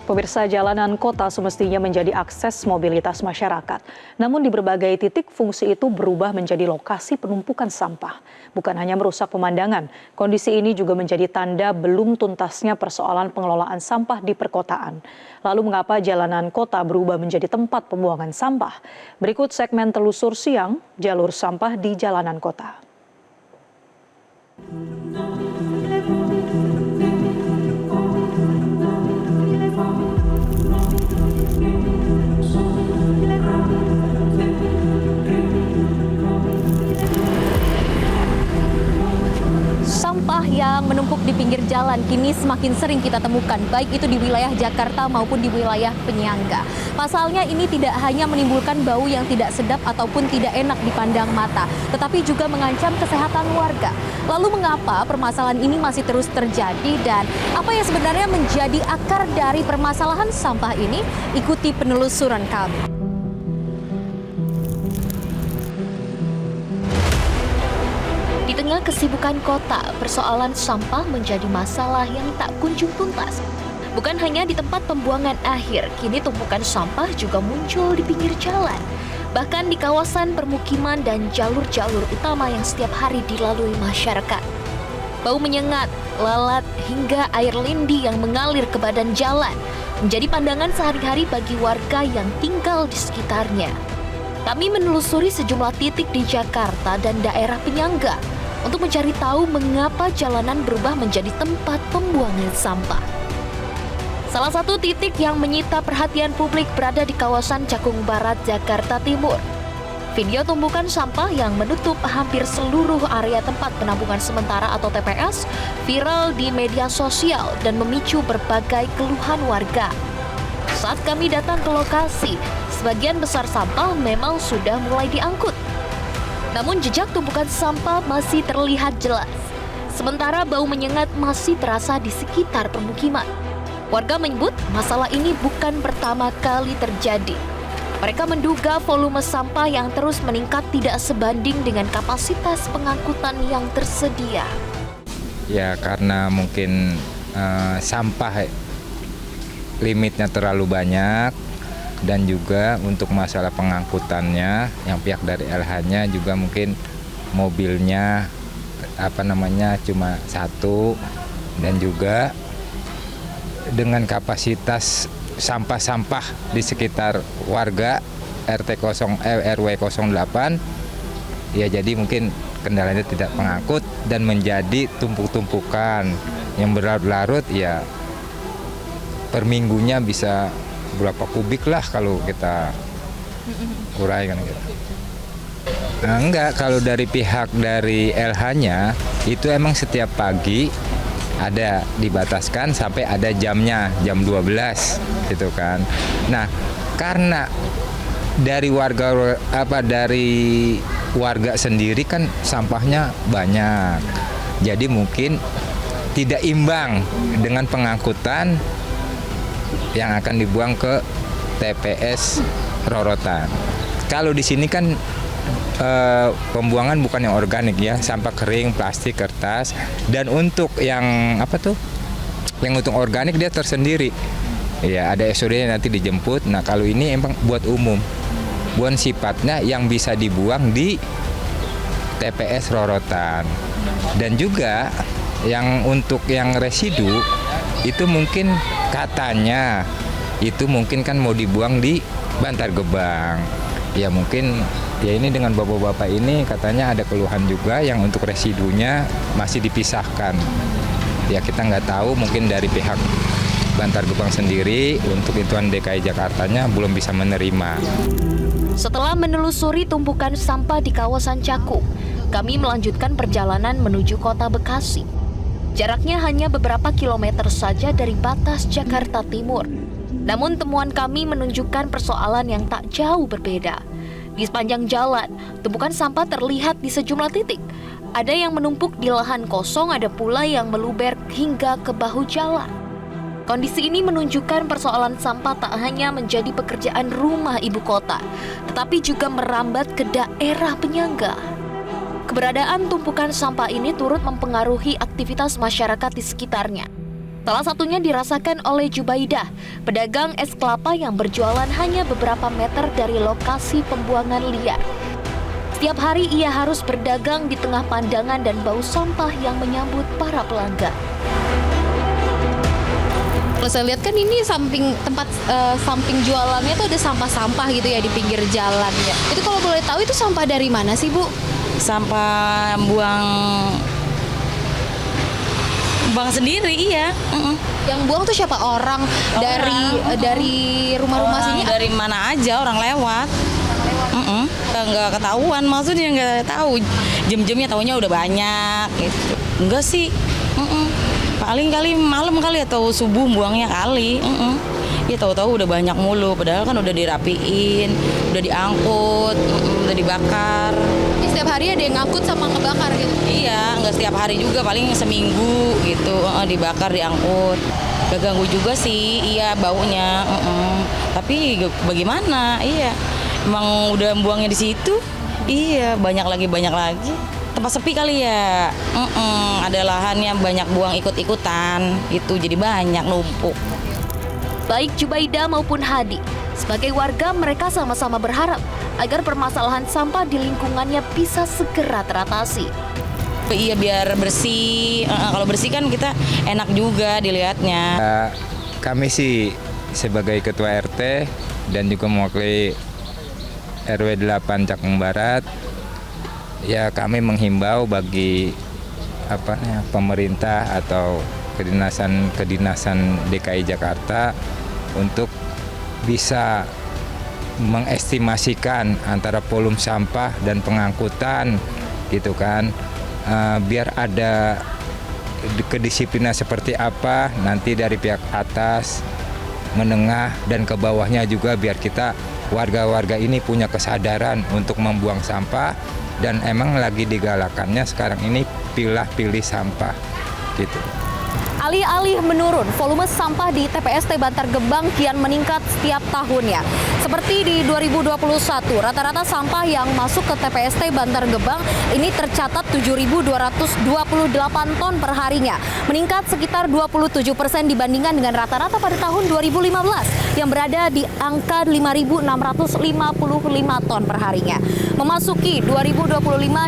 Pemirsa, jalanan kota semestinya menjadi akses mobilitas masyarakat. Namun di berbagai titik fungsi itu berubah menjadi lokasi penumpukan sampah. Bukan hanya merusak pemandangan, kondisi ini juga menjadi tanda belum tuntasnya persoalan pengelolaan sampah di perkotaan. Lalu mengapa jalanan kota berubah menjadi tempat pembuangan sampah? Berikut segmen telusur siang, jalur sampah di jalanan kota. Sampah yang menumpuk di pinggir jalan kini semakin sering kita temukan, baik itu di wilayah Jakarta maupun di wilayah penyangga. Pasalnya ini tidak hanya menimbulkan bau yang tidak sedap ataupun tidak enak dipandang mata, tetapi juga mengancam kesehatan warga. Lalu mengapa permasalahan ini masih terus terjadi dan apa yang sebenarnya menjadi akar dari permasalahan sampah ini? Ikuti penelusuran kami. Di tengah kesibukan kota, persoalan sampah menjadi masalah yang tak kunjung tuntas. Bukan hanya di tempat pembuangan akhir, kini tumpukan sampah juga muncul di pinggir jalan. Bahkan di kawasan permukiman dan jalur-jalur utama yang setiap hari dilalui masyarakat. Bau menyengat, lalat, hingga air lindi yang mengalir ke badan jalan menjadi pandangan sehari-hari bagi warga yang tinggal di sekitarnya. Kami menelusuri sejumlah titik di Jakarta dan daerah penyangga untuk mencari tahu mengapa jalanan berubah menjadi tempat pembuangan sampah. Salah satu titik yang menyita perhatian publik berada di kawasan Cakung Barat, Jakarta Timur. Video tumpukan sampah yang menutup hampir seluruh area tempat penampungan sementara atau TPS viral di media sosial dan memicu berbagai keluhan warga. Saat kami datang ke lokasi, sebagian besar sampah memang sudah mulai diangkut. Namun jejak tumpukan sampah masih terlihat jelas. Sementara bau menyengat masih terasa di sekitar permukiman. Warga menyebut masalah ini bukan pertama kali terjadi. Mereka menduga volume sampah yang terus meningkat tidak sebanding dengan kapasitas pengangkutan yang tersedia. Ya karena mungkin sampah limitnya terlalu banyak. Dan juga untuk masalah pengangkutannya yang pihak dari LH-nya juga mungkin mobilnya cuma satu dan juga dengan kapasitas sampah-sampah di sekitar warga RW 08 ya jadi mungkin kendalanya tidak mengangkut dan menjadi tumpuk-tumpukan yang berlarut-larut ya per minggunya bisa berapa kubik lah kalau kita uraikan gitu. Nah, enggak, kalau dari pihak dari LH-nya itu emang setiap pagi ada dibataskan sampai ada jamnya, jam 12 gitu kan. Nah, karena dari warga sendiri kan sampahnya banyak. Jadi mungkin tidak imbang dengan pengangkutan yang akan dibuang ke TPS Rorotan. Kalau di sini kan pembuangan bukan yang organik ya, sampah kering, plastik, kertas, dan untuk yang yang untuk organik dia tersendiri. Ya ada SOD nanti dijemput. Nah kalau ini emang buat umum, bukan sifatnya yang bisa dibuang di TPS Rorotan. Dan juga yang untuk yang residu itu mungkin katanya itu mungkin kan mau dibuang di Bantar Gebang. Ya mungkin ya ini dengan bapak-bapak ini katanya ada keluhan juga yang untuk residunya masih dipisahkan. Ya kita nggak tahu mungkin dari pihak Bantar Gebang sendiri untuk Intuan DKI Jakartanya belum bisa menerima. Setelah menelusuri tumpukan sampah di kawasan Cakung, kami melanjutkan perjalanan menuju kota Bekasi. Jaraknya hanya beberapa kilometer saja dari batas Jakarta Timur. Namun temuan kami menunjukkan persoalan yang tak jauh berbeda. Di sepanjang jalan, tumpukan sampah terlihat di sejumlah titik. Ada yang menumpuk di lahan kosong, ada pula yang meluber hingga ke bahu jalan. Kondisi ini menunjukkan persoalan sampah tak hanya menjadi pekerjaan rumah ibu kota, tetapi juga merambat ke daerah penyangga. Keberadaan tumpukan sampah ini turut mempengaruhi aktivitas masyarakat di sekitarnya. Salah satunya dirasakan oleh Jubaidah, pedagang es kelapa yang berjualan hanya beberapa meter dari lokasi pembuangan liar. Setiap hari ia harus berdagang di tengah pandangan dan bau sampah yang menyambut para pelanggan. Kalau saya lihat kan ini samping tempat samping jualannya tuh ada sampah-sampah gitu ya di pinggir jalan ya. Itu kalau boleh tahu itu sampah dari mana sih, Bu? Sampah buang sendiri, iya. Yang buang tuh siapa? Orang dari rumah-rumah sini? Dari mana aja orang lewat. Nggak ketahuan, maksudnya nggak tahu jam-jamnya, tahunya udah banyak gitu. Enggak sih. Paling kali malam kali atau subuh buangnya kali. Ya tahu-tahu udah banyak mulu, padahal kan udah dirapiin, udah diangkut, udah dibakar. Ini setiap hari ada yang ngangkut sama ngebakar gitu? Iya, nggak setiap hari juga, paling seminggu gitu, dibakar, diangkut. Gak ganggu juga sih, iya baunya. Tapi bagaimana? Iya, emang udah buangnya di situ. Iya, banyak lagi. Tempat sepi kali ya. Ada lahannya banyak buang ikut-ikutan, itu jadi banyak numpuk. Baik Jubaidah maupun Hadi, sebagai warga mereka sama-sama berharap agar permasalahan sampah di lingkungannya bisa segera teratasi. Iya, biar bersih. Kalau bersih kan kita enak juga dilihatnya. Kami sih sebagai ketua RT dan juga mewakili RW 8 Cakung Barat, ya kami menghimbau bagi pemerintah atau kedinasan DKI Jakarta untuk bisa mengestimasikan antara volume sampah dan pengangkutan gitu kan, biar ada kedisiplinan seperti apa nanti dari pihak atas, menengah dan ke bawahnya juga, biar kita warga-warga ini punya kesadaran untuk membuang sampah. Dan emang lagi digalakannya sekarang ini pilih sampah gitu. Alih-alih menurun, volume sampah di TPST Bantar Gebang kian meningkat setiap tahunnya. Seperti di 2021, rata-rata sampah yang masuk ke TPST Bantar Gebang ini tercatat 7.228 ton per harinya, meningkat sekitar 27% dibandingkan dengan rata-rata pada tahun 2015 yang berada di angka 5.655 ton per harinya. Memasuki 2025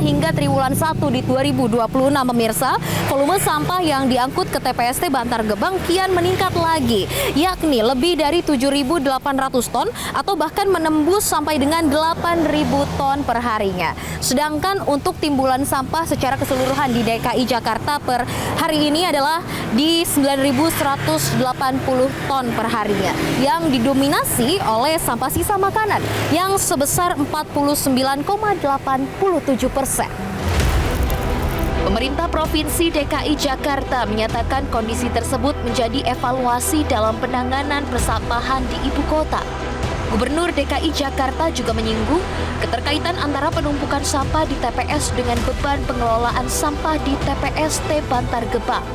hingga triwulan 1 di 2026, pemirsa, volume sampah yang diangkut ke TPST Bantar Gebang kian meningkat lagi, yakni lebih dari 7.800 ton atau bahkan menembus sampai dengan 8.000 ton per harinya. Sedangkan untuk timbulan sampah secara keseluruhan di DKI Jakarta per hari ini adalah di 9.180 ton per harinya, yang didominasi oleh sampah sisa makanan yang sebesar 49,87%. Pemerintah Provinsi DKI Jakarta menyatakan kondisi tersebut menjadi evaluasi dalam penanganan persampahan di ibu kota. Gubernur DKI Jakarta juga menyinggung keterkaitan antara penumpukan sampah di TPS dengan beban pengelolaan sampah di TPST Bantar Gebang.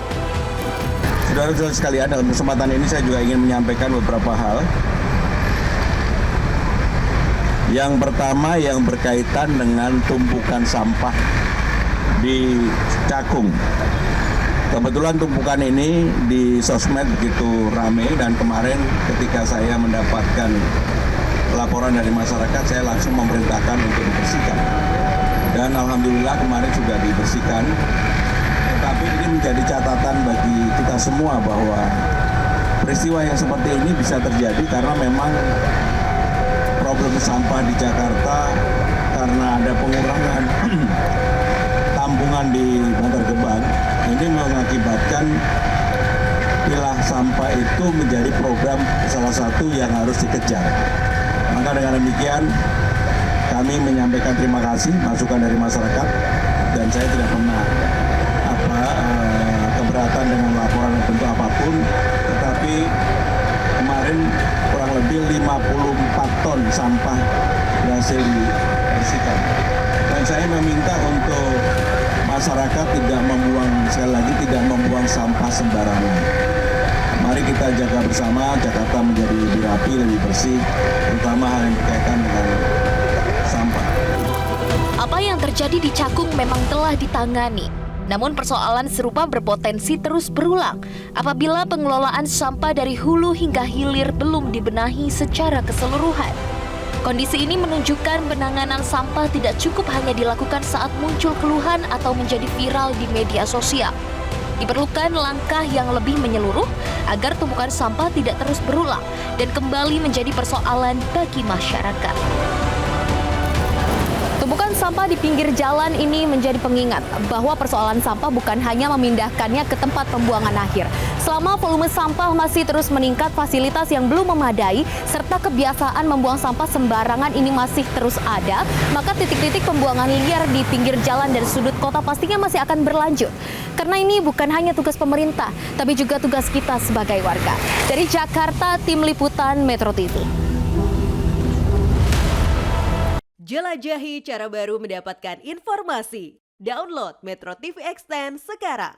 Saudara-saudara sekalian, dalam kesempatan ini saya juga ingin menyampaikan beberapa hal. Yang pertama yang berkaitan dengan tumpukan sampah di Cakung. Kebetulan tumpukan ini di sosmed begitu ramai, dan kemarin ketika saya mendapatkan laporan dari masyarakat, saya langsung memerintahkan untuk dibersihkan. Dan alhamdulillah kemarin sudah dibersihkan. Tetapi ini menjadi catatan bagi kita semua bahwa peristiwa yang seperti ini bisa terjadi karena memang problem sampah di Jakarta karena ada pengurangan tampungan di Bantar Gebang, ini mengakibatkan pilah sampah itu menjadi program salah satu yang harus dikejar. Maka dengan demikian kami menyampaikan terima kasih masukan dari masyarakat, dan saya tidak pernah keberatan dengan laporan bentuk apapun, tetapi kemarin kurang lebih 54 ton sampah berhasil dibersihkan. Dan saya meminta untuk masyarakat tidak membuang, sekali lagi tidak membuang sampah sembarangan. Mari kita jaga bersama Jakarta menjadi lebih rapi, lebih bersih, terutama hal yang berkaitan dengan sampah. Apa yang terjadi di Cakung memang telah ditangani. Namun persoalan serupa berpotensi terus berulang apabila pengelolaan sampah dari hulu hingga hilir belum dibenahi secara keseluruhan. Kondisi ini menunjukkan penanganan sampah tidak cukup hanya dilakukan saat muncul keluhan atau menjadi viral di media sosial. Diperlukan langkah yang lebih menyeluruh agar tumpukan sampah tidak terus berulang dan kembali menjadi persoalan bagi masyarakat. Tumpukan sampah di pinggir jalan ini menjadi pengingat bahwa persoalan sampah bukan hanya memindahkannya ke tempat pembuangan akhir. Selama volume sampah masih terus meningkat, fasilitas yang belum memadai, serta kebiasaan membuang sampah sembarangan ini masih terus ada, maka titik-titik pembuangan liar di pinggir jalan dan sudut kota pastinya masih akan berlanjut. Karena ini bukan hanya tugas pemerintah, tapi juga tugas kita sebagai warga. Dari Jakarta, Tim Liputan Metro TV. Jelajahi cara baru mendapatkan informasi. Download Metro TV Extend sekarang.